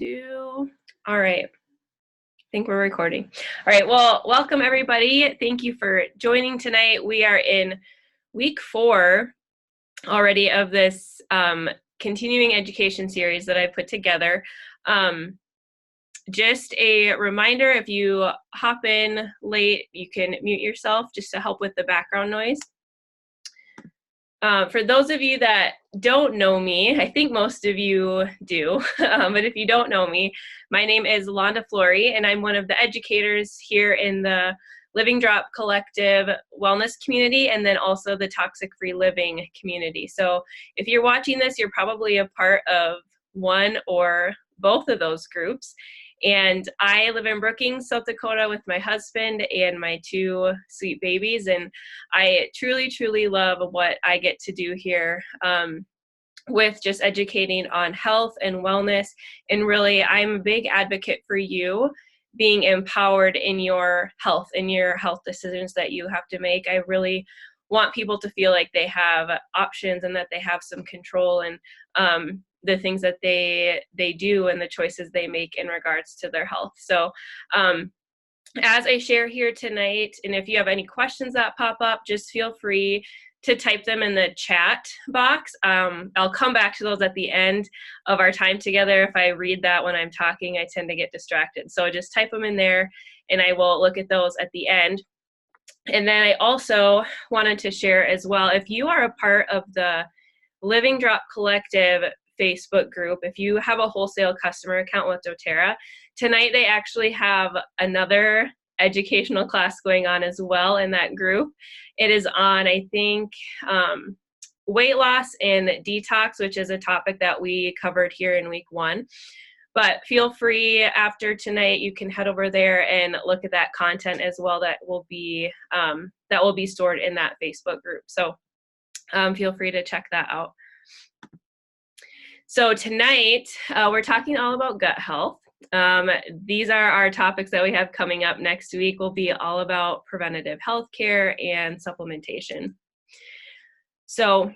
All right. I think we're recording. All right. Well, welcome everybody. Thank you for joining tonight. We are in week 4 already of this continuing education series that I put together. Just a reminder, if you hop in late, you can mute yourself just to help with the background noise. For those of you that don't know me, I think most of you do, but if you don't know me, my name is Londa Flory, and I'm one of the educators here in the Living Drop Collective wellness community, and then also the Toxic Free Living community. So if you're watching this, you're probably a part of one or both of those groups. And I live in Brookings, South Dakota with my husband and my 2 sweet babies. And I truly, truly love what I get to do here with just educating on health and wellness. And really, I'm a big advocate for you being empowered in your health decisions that you have to make. I really want people to feel like they have options and that they have some control and the things that they do and the choices they make in regards to their health. So as I share here tonight, and if you have any questions that pop up, just feel free to type them in the chat box. I'll come back to those at the end of our time together. If I read that when I'm talking, I tend to get distracted. So just type them in there and I will look at those at the end. And then I also wanted to share as well, if you are a part of the Living Drop Collective Facebook group, if you have a wholesale customer account with doTERRA, tonight they actually have another educational class going on as well in that group. It is on, I think, weight loss and detox, which is a topic that we covered here in week 1. But feel free after tonight, you can head over there and look at that content as well that will be stored in that Facebook group. So feel free to check that out. So tonight, we're talking all about gut health. These are our topics that we have coming up next week. Will be all about preventative health care and supplementation. So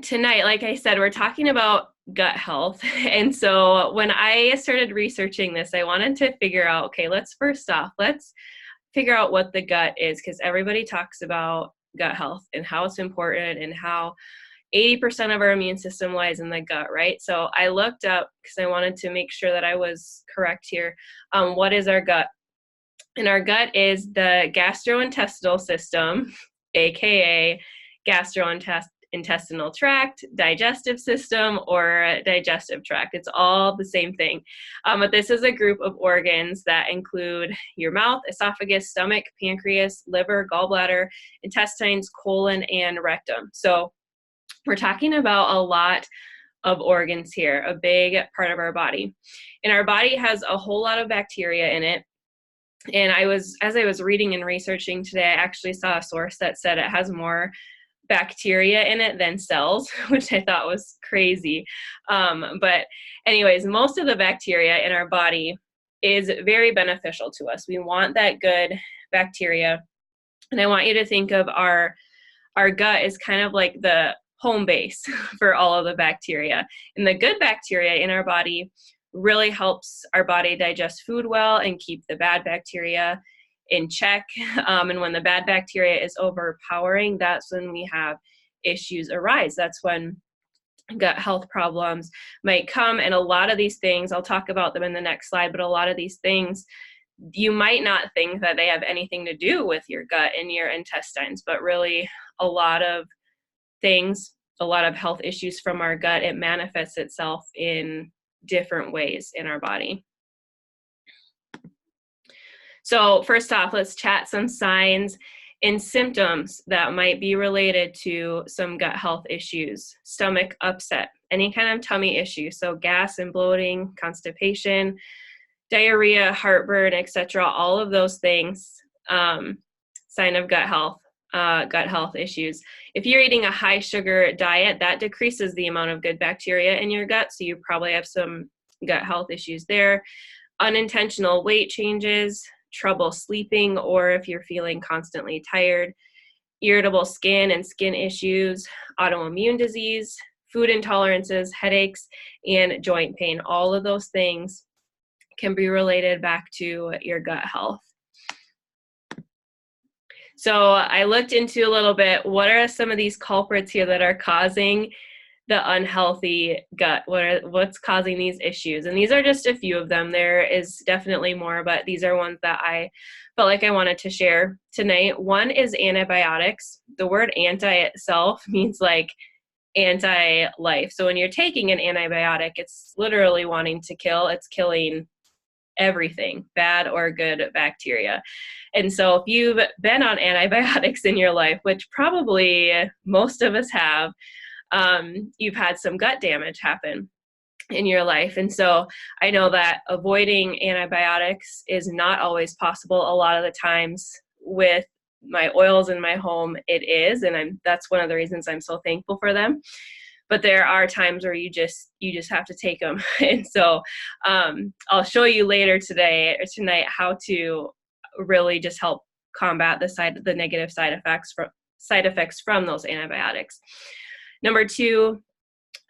tonight, like I said, we're talking about gut health. And so when I started researching this, I wanted to figure out, okay, let's figure out what the gut is, because everybody talks about gut health and how it's important and how 80% of our immune system lies in the gut, right? So I looked up, because I wanted to make sure that I was correct here, what is our gut? And our gut is the gastrointestinal system, aka gastrointestinal tract, digestive system, or digestive tract. It's all the same thing. But this is a group of organs that include your mouth, esophagus, stomach, pancreas, liver, gallbladder, intestines, colon, and rectum. So we're talking about a lot of organs here, a big part of our body. And our body has a whole lot of bacteria in it. And as I was reading and researching today, I actually saw a source that said it has more bacteria in it than cells, which I thought was crazy. But anyways, most of the bacteria in our body is very beneficial to us. We want that good bacteria. And I want you to think of our gut as kind of like the home base for all of the bacteria. And the good bacteria in our body really helps our body digest food well and keep the bad bacteria in check. And when the bad bacteria is overpowering, that's when we have issues arise. That's when gut health problems might come. And a lot of these things, I'll talk about them in the next slide, but a lot of these things, you might not think that they have anything to do with your gut and your intestines, but really a lot of things, a lot of health issues from our gut, it manifests itself in different ways in our body. So first off, let's chat some signs and symptoms that might be related to some gut health issues. Stomach upset, any kind of tummy issue, so gas and bloating, constipation, diarrhea, heartburn, etc. All of those things, sign of gut health issues. If you're eating a high sugar diet, that decreases the amount of good bacteria in your gut, so you probably have some gut health issues there. Unintentional weight changes, trouble sleeping, or if you're feeling constantly tired, irritable skin and skin issues, autoimmune disease, food intolerances, headaches, and joint pain. All of those things can be related back to your gut health. So I looked into a little bit, what are some of these culprits here that are causing the unhealthy gut? What's causing these issues? And these are just a few of them. There is definitely more, but these are ones that I felt like I wanted to share tonight. One is antibiotics. The word anti itself means like anti-life. So when you're taking an antibiotic, it's literally wanting to kill. It's killing everything, bad or good bacteria. And so if you've been on antibiotics in your life, which probably most of us have, you've had some gut damage happen in your life. And so I know that avoiding antibiotics is not always possible. A lot of the times with my oils in my home, it is, and that's one of the reasons I'm so thankful for them. But there are times where you just have to take them. And so I'll show you later today or tonight how to really just help combat the negative side effects from those antibiotics. Number 2,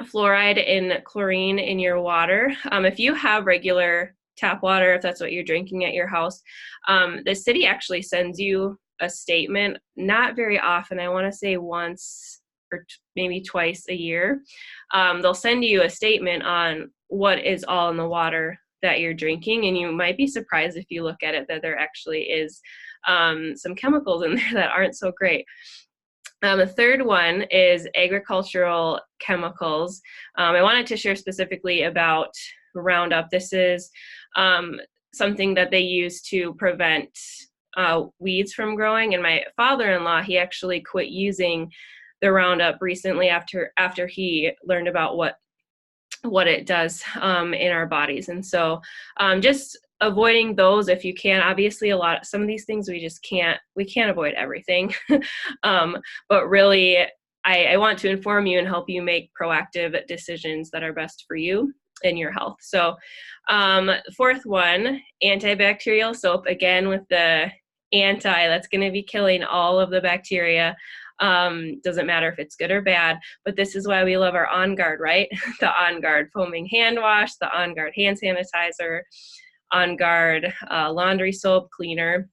fluoride and chlorine in your water. If you have regular tap water, if that's what you're drinking at your house, the city actually sends you a statement, not very often, I want to say once or maybe twice a year. They'll send you a statement on what is all in the water that you're drinking, and you might be surprised if you look at it that there actually is some chemicals in there that aren't so great. The third one is agricultural chemicals. I wanted to share specifically about Roundup. This is something that they use to prevent weeds from growing. And my father-in-law, he actually quit using the Roundup recently after he learned about what it does in our bodies. And so just avoiding those if you can. Obviously some of these things we can't avoid everything. But really I want to inform you and help you make proactive decisions that are best for you and your health. So fourth one, antibacterial soap, again with the that's going to be killing all of the bacteria. Doesn't matter if it's good or bad, but this is why we love our On Guard, right? The On Guard foaming hand wash, the On Guard hand sanitizer, On Guard laundry soap cleaner.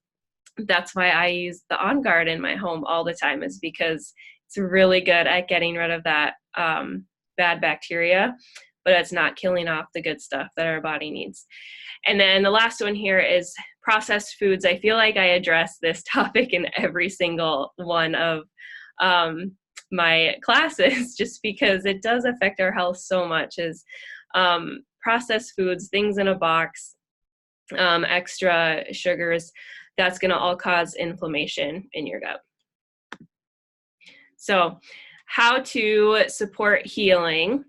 That's why I use the On Guard in my home all the time, is because it's really good at getting rid of that bad bacteria, but it's not killing off the good stuff that our body needs. And then the last one here is processed foods. I feel like I address this topic in every single one of my classes, just because it does affect our health so much. Is processed foods, things in a box, extra sugars, that's going to all cause inflammation in your gut. So how to support healing.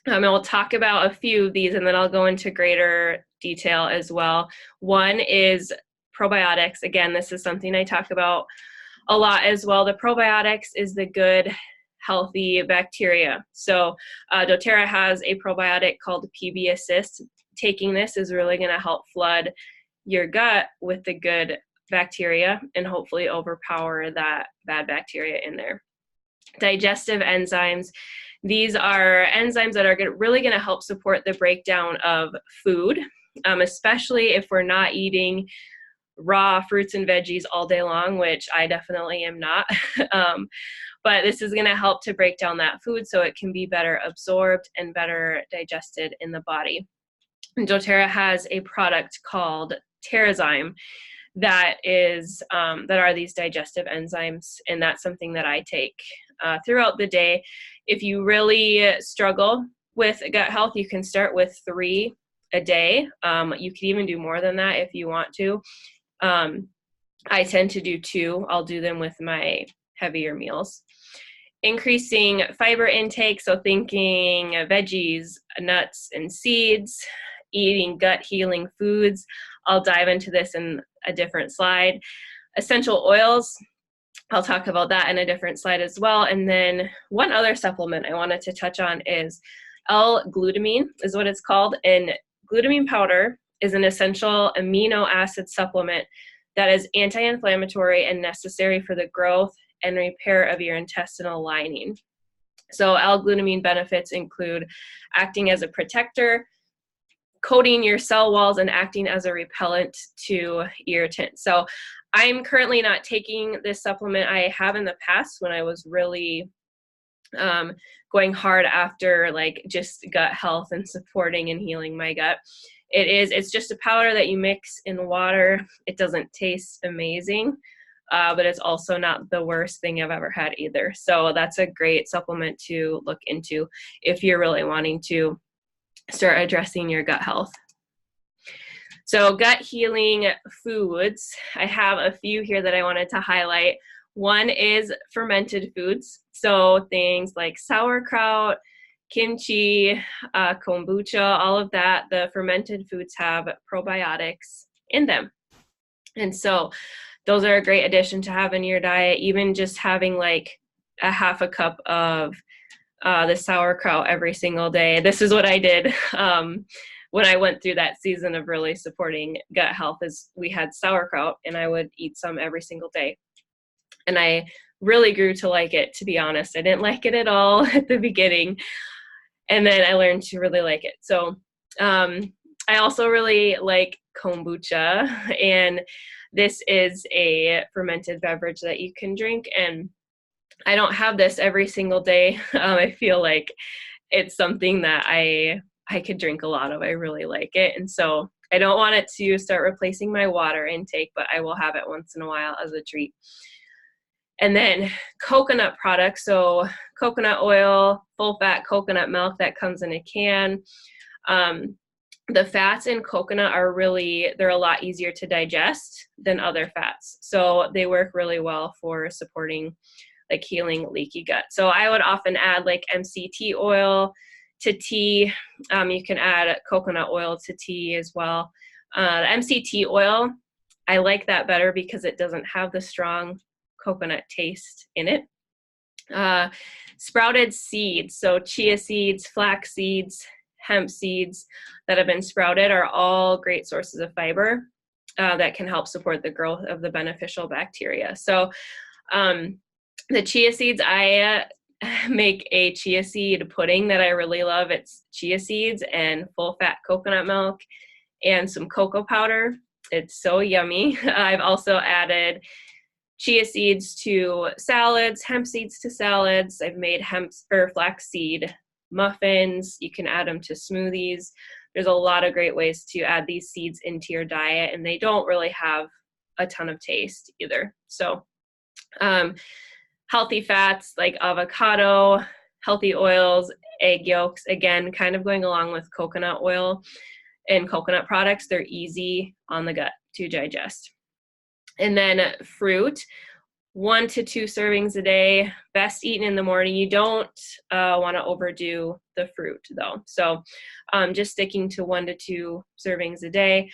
And we'll talk about a few of these, and then I'll go into greater detail as well. One is probiotics. Again, this is something I talk about a lot as well. The probiotics is the good, healthy bacteria. So doTERRA has a probiotic called PB Assist. Taking this is really going to help flood your gut with the good bacteria and hopefully overpower that bad bacteria in there. Digestive enzymes. These are enzymes that are really going to help support the breakdown of food, especially if we're not eating raw fruits and veggies all day long, which I definitely am not. But this is going to help to break down that food so it can be better absorbed and better digested in the body. And doTERRA has a product called Terrazyme that are these digestive enzymes, and that's something that I take throughout the day. If you really struggle with gut health, you can start with 3 a day. You can even do more than that if you want to. I tend to do 2. I'll do them with my heavier meals. Increasing fiber intake, so thinking veggies, nuts, and seeds, eating gut healing foods. I'll dive into this in a different slide. Essential oils, I'll talk about that in a different slide as well. And then one other supplement I wanted to touch on is L-glutamine is what it's called. And glutamine powder is an essential amino acid supplement that is anti-inflammatory and necessary for the growth and repair of your intestinal lining. So L-glutamine benefits include acting as a protector, coating your cell walls, and acting as a repellent to irritants. So I'm currently not taking this supplement. I have in the past when I was really going hard after like just gut health and supporting and healing my gut. It's just a powder that you mix in water. It doesn't taste amazing, but it's also not the worst thing I've ever had either. So that's a great supplement to look into if you're really wanting to start addressing your gut health. So gut healing foods, I have a few here that I wanted to highlight. One is fermented foods. So things like sauerkraut, kimchi, kombucha, all of that, the fermented foods have probiotics in them. And so those are a great addition to have in your diet. Even just having like a half a cup of the sauerkraut every single day. This is what I did when I went through that season of really supporting gut health. Is we had sauerkraut and I would eat some every single day. And I really grew to like it, to be honest. I didn't like it at all at the beginning. And then I learned to really like it. So I also really like kombucha. And this is a fermented beverage that you can drink. And I don't have this every single day. I feel like it's something that I could drink a lot of. I really like it. And so I don't want it to start replacing my water intake, but I will have it once in a while as a treat. And then coconut products. So coconut oil, full fat coconut milk that comes in a can. The fats in coconut they're a lot easier to digest than other fats. So they work really well for supporting like healing leaky gut. So I would often add like MCT oil to tea. You can add coconut oil to tea as well. The MCT oil, I like that better because it doesn't have the strong coconut taste in it. Sprouted seeds, so chia seeds, flax seeds, hemp seeds that have been sprouted are all great sources of fiber that can help support the growth of the beneficial bacteria. So the chia seeds, I make a chia seed pudding that I really love. It's chia seeds and full fat coconut milk and some cocoa powder. It's so yummy. I've also added chia seeds to salads, hemp seeds to salads. I've made hemp or flaxseed muffins. You can add them to smoothies. There's a lot of great ways to add these seeds into your diet, and they don't really have a ton of taste either. So healthy fats like avocado, healthy oils, egg yolks, again, kind of going along with coconut oil and coconut products. They're easy on the gut to digest. And then fruit, 1 to 2 servings a day, best eaten in the morning. You don't want to overdo the fruit though. So just sticking to 1 to 2 servings a day.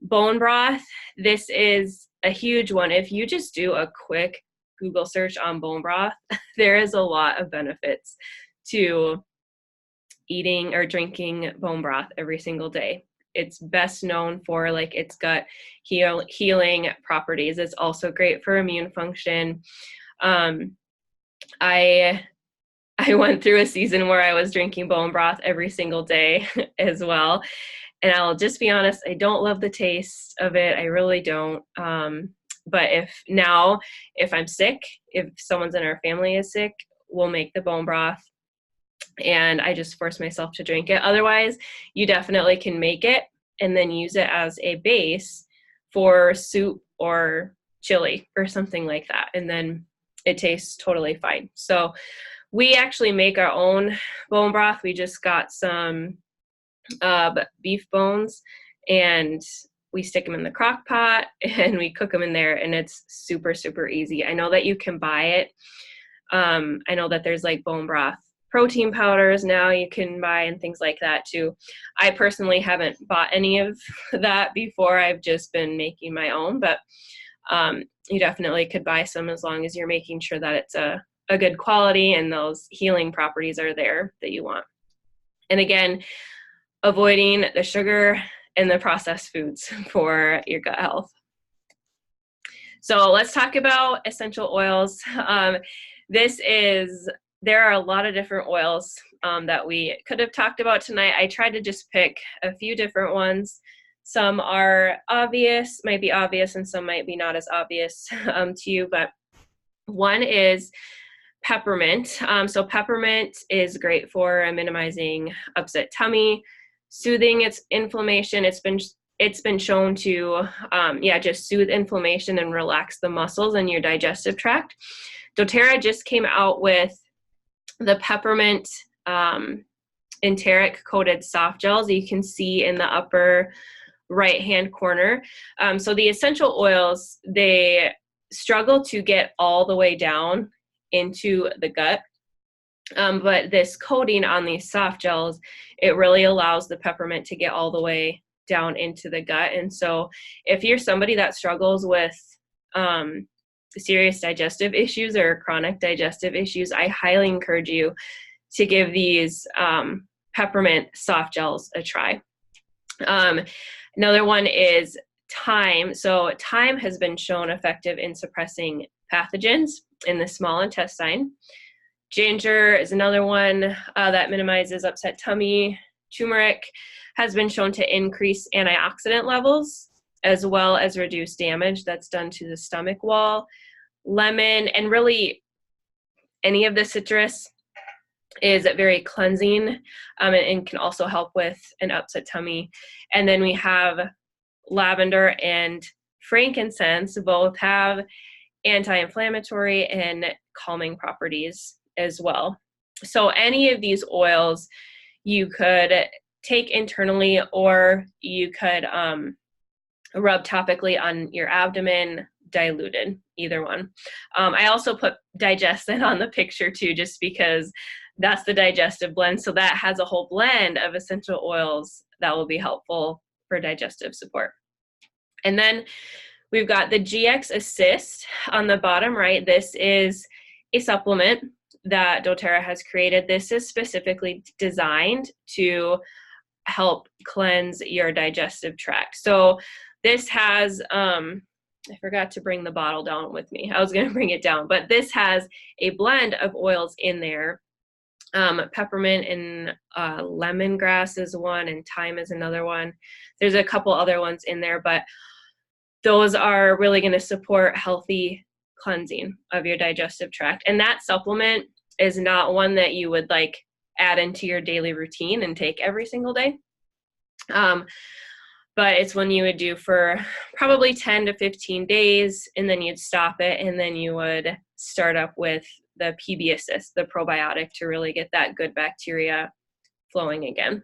Bone broth, this is a huge one. If you just do a quick Google search on bone broth, there is a lot of benefits to eating or drinking bone broth every single day. It's best known for like its gut healing properties. It's also great for immune function. I went through a season where I was drinking bone broth every single day as well. And I'll just be honest, I don't love the taste of it. I really don't. But if I'm sick, if someone's in our family is sick, we'll make the bone broth and I just force myself to drink it. Otherwise, you definitely can make it and then use it as a base for soup or chili or something like that. And then it tastes totally fine. So we actually make our own bone broth. We just got some beef bones and we stick them in the crock pot and we cook them in there, and it's super, super easy. I know that you can buy it. I know that there's like bone broth protein powders now you can buy and things like that too. I personally haven't bought any of that before. I've just been making my own, but you definitely could buy some as long as you're making sure that it's a good quality and those healing properties are there that you want. And again, avoiding the sugar and the processed foods for your gut health. So let's talk about essential oils. This is there are a lot of different oils that we could have talked about tonight. I tried to just pick a few different ones. Some are obvious, might be obvious, and some might be not as obvious to you, but one is peppermint. So peppermint is great for minimizing upset tummy, soothing its inflammation. It's been shown to just soothe inflammation and relax the muscles in your digestive tract. doTERRA just came out with the peppermint enteric coated soft gels you can see in the upper right hand corner. So the essential oils, they struggle to get all the way down into the gut. But this coating on these soft gels, it really allows the peppermint to get all the way down into the gut. And so if you're somebody that struggles with serious digestive issues or chronic digestive issues, I highly encourage you to give these peppermint soft gels a try. Another one is thyme. So thyme has been shown effective in suppressing pathogens in the small intestine. Ginger is another one that minimizes upset tummy. Turmeric has been shown to increase antioxidant levels as well as reduce damage that's done to the stomach wall. Lemon, and really any of the citrus, is very cleansing and can also help with an upset tummy. And then we have lavender and frankincense. Both have anti-inflammatory and calming properties as well. So any of these oils you could take internally, or you could rub topically on your abdomen, diluted, either one. I also put Digestin on the picture too, just because that's the digestive blend. So that has a whole blend of essential oils that will be helpful for digestive support. And then we've got the GX Assist on the bottom right. This is a supplement that doTERRA has created. This is specifically designed to help cleanse your digestive tract. So this has, I forgot to bring the bottle down with me. I was going to bring it down, but this has a blend of oils in there. Peppermint and lemongrass is one, and thyme is another one. There's a couple other ones in there, but those are really going to support healthy cleansing of your digestive tract. And that supplement is not one that you would like add into your daily routine and take every single day. But it's one you would do for probably 10 to 15 days, and then you'd stop it, and then you would start up with the PB Assist, the probiotic, to really get that good bacteria flowing again.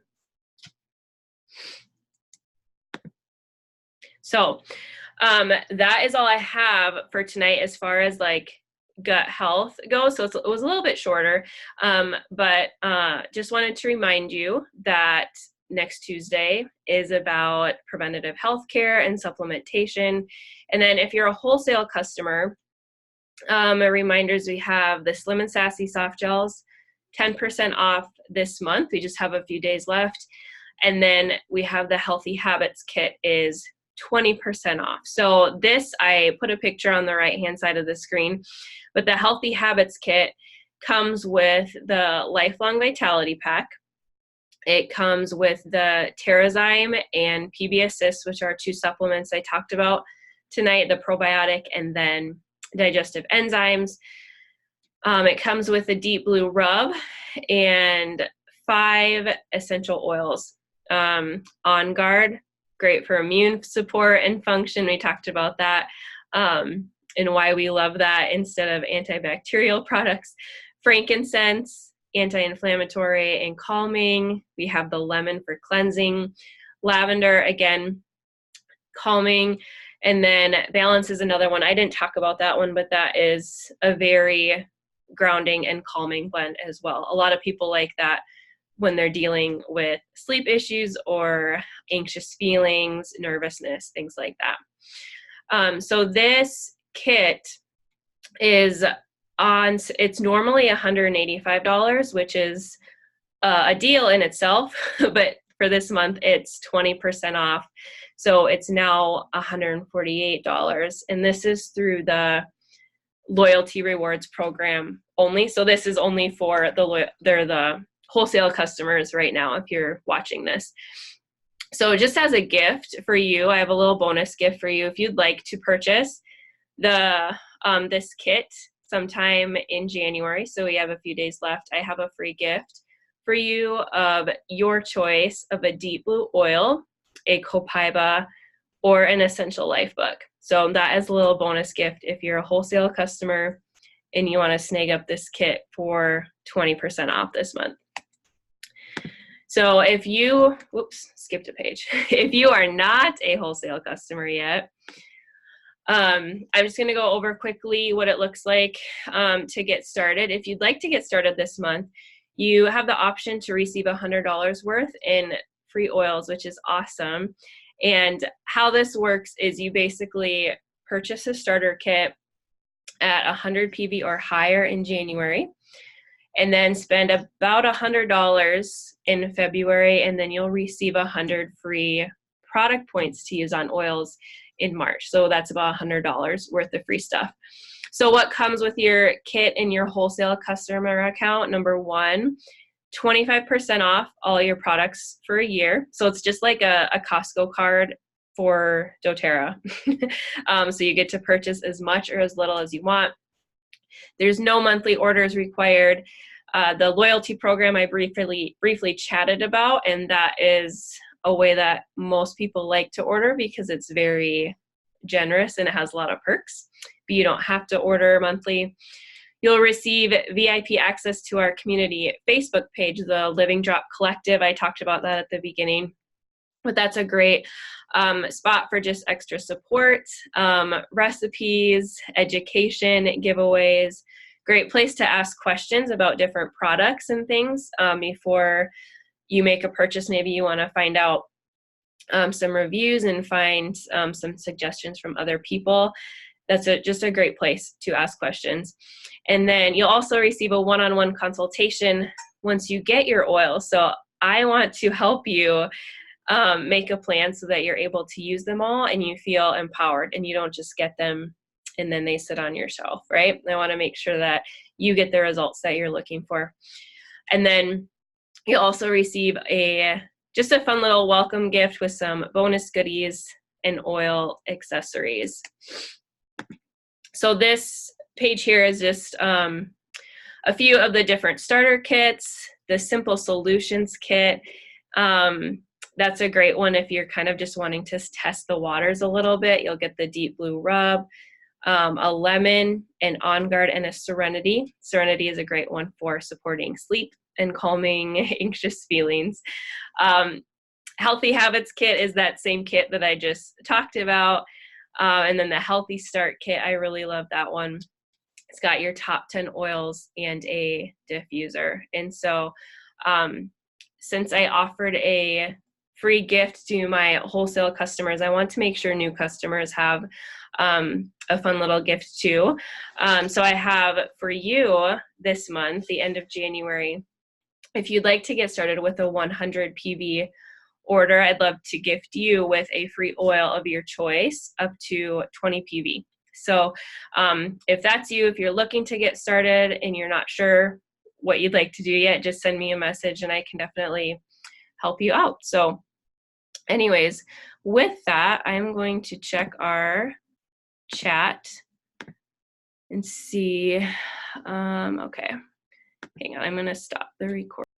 So that is all I have for tonight as far as like gut health goes. So it was a little bit shorter, but just wanted to remind you that next Tuesday is about preventative health care and supplementation. And then if you're a wholesale customer, reminders, we have the Slim and Sassy soft gels, 10% off this month. We just have a few days left. And then we have the Healthy Habits kit is 20% off. So this, I put a picture on the right-hand side of the screen, but the Healthy Habits kit comes with the Lifelong Vitality Pack. It comes with the Terrazyme and PB Assist, which are two supplements I talked about tonight, the probiotic and then digestive enzymes. It comes with a Deep Blue rub and 5 essential oils. On Guard, great for immune support and function. We talked about that and why we love that instead of antibacterial products. Frankincense, anti-inflammatory and calming. We have the lemon for cleansing. Lavender, again, calming. And then Balance is another one. I didn't talk about that one, but that is a very grounding and calming blend as well. A lot of people like that when they're dealing with sleep issues or anxious feelings, nervousness, things like that. So this kit is it's normally $185, which is a deal in itself, but for this month it's 20% off. So it's now $148. And this is through the loyalty rewards program only. So this is only for the wholesale customers right now if you're watching this. So just as a gift for you, I have a little bonus gift for you. If you'd like to purchase this kit sometime in January, so we have a few days left, I have a free gift for you of your choice of a Deep Blue oil, a Copaiba, or an Essential Life book. So that is a little bonus gift if you're a wholesale customer and you want to snag up this kit for 20% off this month. So if you, skipped a page. If you are not a wholesale customer yet, I'm just going to go over quickly what it looks like to get started. If you'd like to get started this month, you have the option to receive $100 worth in free oils, which is awesome. And how this works is you basically purchase a starter kit at 100 PV or higher in January, and then spend about $100 in February, and then you'll receive 100 free product points to use on oils in March. So that's about $100 worth of free stuff. So what comes with your kit in your wholesale customer account? Number one, 25% off all your products for a year. So it's just like a Costco card for doTERRA. So you get to purchase as much or as little as you want. There's no monthly orders required. The loyalty program I briefly chatted about, and that is a way that most people like to order because it's very generous and it has a lot of perks, but you don't have to order monthly. You'll receive VIP access to our community Facebook page, the Living Drop Collective. I talked about that at the beginning, but that's a great spot for just extra support, recipes, education, giveaways. Great place to ask questions about different products and things before you make a purchase. Maybe you want to find out some reviews and find some suggestions from other people. That's just a great place to ask questions. And then you'll also receive a one-on-one consultation once you get your oil. So I want to help you make a plan so that you're able to use them all and you feel empowered and you don't just get them and then they sit on your shelf, right? I want to make sure that you get the results that you're looking for. And then you'll also receive just a fun little welcome gift with some bonus goodies and oil accessories. So this page here is just a few of the different starter kits. The Simple Solutions kit, that's a great one if you're kind of just wanting to test the waters a little bit. You'll get the Deep Blue Rub, a lemon, an On Guard, and a Serenity. Serenity is a great one for supporting sleep and calming anxious feelings. Healthy Habits kit is that same kit that I just talked about. And then the Healthy Start kit, I really love that one. It's got your top 10 oils and a diffuser. And so since I offered a free gift to my wholesale customers, I want to make sure new customers have a fun little gift too. So I have for you this month, the end of January, if you'd like to get started with a 100 PV order, I'd love to gift you with a free oil of your choice up to 20 PV. So if that's you, if you're looking to get started and you're not sure what you'd like to do yet, just send me a message and I can definitely help you out. So anyways, with that, I'm going to check our chat and see. Okay, hang on, I'm going to stop the recording.